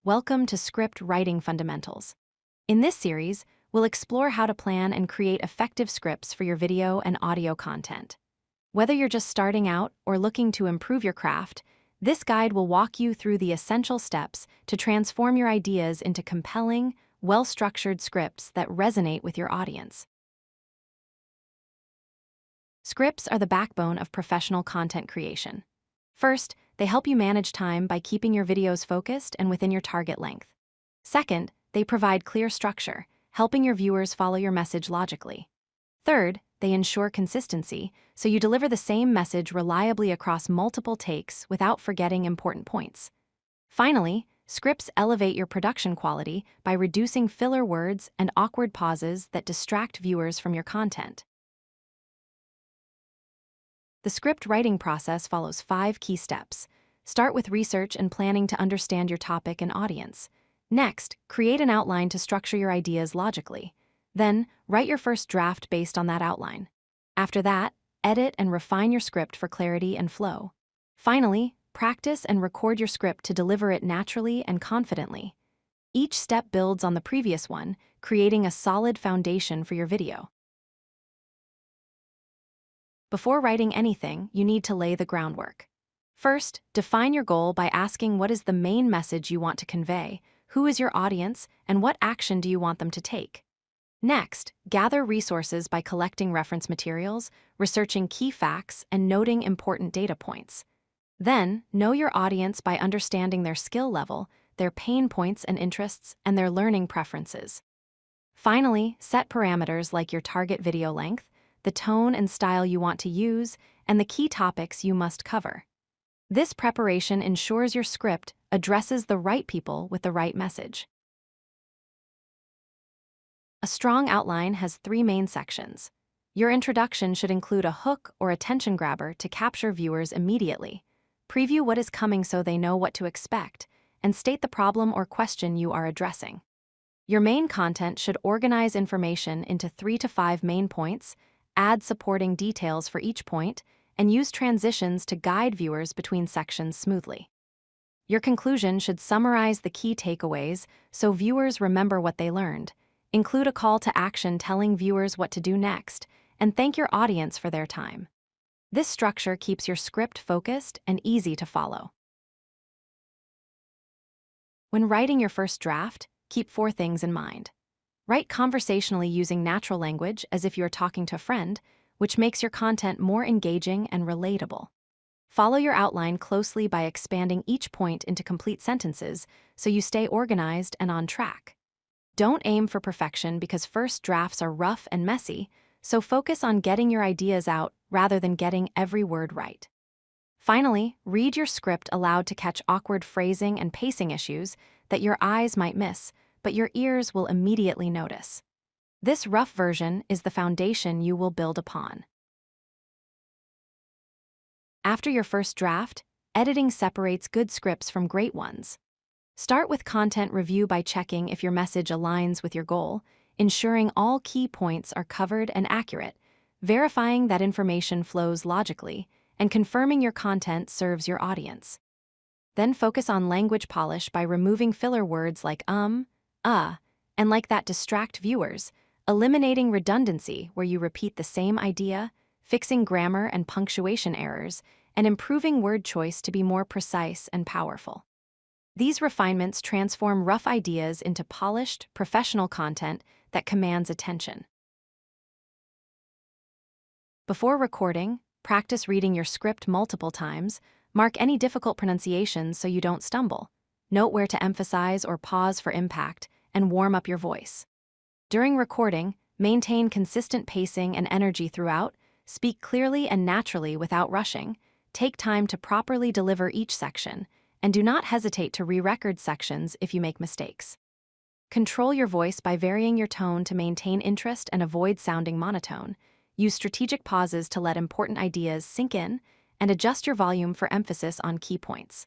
Welcome to Script Writing Fundamentals. In this series, we'll explore how to plan and create effective scripts for your video and audio content. Whether you're just starting out or looking to improve your craft, this guide will walk you through the essential steps to transform your ideas into compelling, well-structured scripts that resonate with your audience. Scripts are the backbone of professional content creation. First, they help you manage time by keeping your videos focused and within your target length. Second, they provide clear structure, helping your viewers follow your message logically. Third, they ensure consistency, so you deliver the same message reliably across multiple takes without forgetting important points. Finally, scripts elevate your production quality by reducing filler words and awkward pauses that distract viewers from your content. The script writing process follows 5 key steps. Start with research and planning to understand your topic and audience. Next, create an outline to structure your ideas logically. Then, write your first draft based on that outline. After that, edit and refine your script for clarity and flow. Finally, practice and record your script to deliver it naturally and confidently. Each step builds on the previous one, creating a solid foundation for your video. Before writing anything, you need to lay the groundwork. First, define your goal by asking what is the main message you want to convey, who is your audience, and what action do you want them to take. Next, gather resources by collecting reference materials, researching key facts, and noting important data points. Then, know your audience by understanding their skill level, their pain points and interests, and their learning preferences. Finally, set parameters like your target video length, the tone and style you want to use, and the key topics you must cover. This preparation ensures your script addresses the right people with the right message. A strong outline has 3 main sections. Your introduction should include a hook or attention grabber to capture viewers immediately. Preview what is coming so they know what to expect, and state the problem or question you are addressing. Your main content should organize information into 3 to 5 main points, add supporting details for each point, and use transitions to guide viewers between sections smoothly. Your conclusion should summarize the key takeaways so viewers remember what they learned. Include a call to action telling viewers what to do next, and thank your audience for their time. This structure keeps your script focused and easy to follow. When writing your first draft, keep 4 things in mind. Write conversationally using natural language as if you're talking to a friend, which makes your content more engaging and relatable. Follow your outline closely by expanding each point into complete sentences so you stay organized and on track. Don't aim for perfection because first drafts are rough and messy, so focus on getting your ideas out rather than getting every word right. Finally, read your script aloud to catch awkward phrasing and pacing issues that your eyes might miss, but your ears will immediately notice. This rough version is the foundation you will build upon. After your first draft, editing separates good scripts from great ones. Start with content review by checking if your message aligns with your goal, ensuring all key points are covered and accurate, verifying that information flows logically, and confirming your content serves your audience. Then focus on language polish by removing filler words like and like that distract viewers, eliminating redundancy where you repeat the same idea, fixing grammar and punctuation errors, and improving word choice to be more precise and powerful. These refinements transform rough ideas into polished, professional content that commands attention. Before recording, practice reading your script multiple times, mark any difficult pronunciations so you don't stumble. Note where to emphasize or pause for impact, and warm up your voice. During recording, maintain consistent pacing and energy throughout, speak clearly and naturally without rushing, take time to properly deliver each section, and do not hesitate to re-record sections if you make mistakes. Control your voice by varying your tone to maintain interest and avoid sounding monotone. Use strategic pauses to let important ideas sink in, and adjust your volume for emphasis on key points.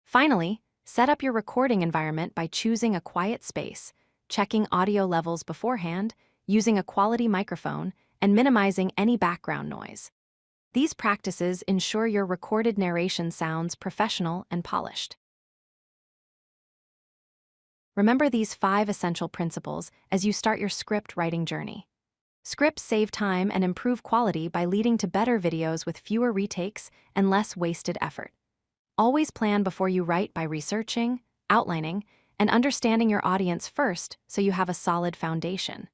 Finally, set up your recording environment by choosing a quiet space, checking audio levels beforehand, using a quality microphone, and minimizing any background noise. These practices ensure your recorded narration sounds professional and polished. Remember these 5 essential principles as you start your script writing journey. Scripts save time and improve quality by leading to better videos with fewer retakes and less wasted effort. Always plan before you write by researching, outlining, and understanding your audience first so you have a solid foundation.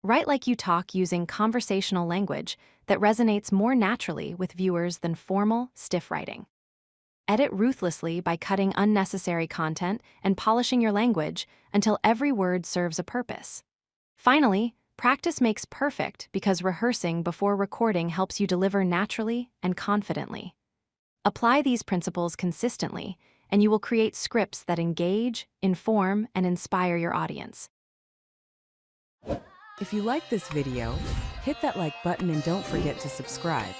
Write like you talk using conversational language that resonates more naturally with viewers than formal, stiff writing. Edit ruthlessly by cutting unnecessary content and polishing your language until every word serves a purpose. Finally, practice makes perfect because rehearsing before recording helps you deliver naturally and confidently. Apply these principles consistently, and you will create scripts that engage, inform, and inspire your audience. If you like this video, hit that like button and don't forget to subscribe.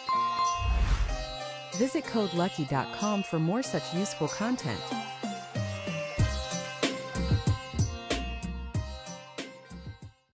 Visit codelucky.com for more such useful content.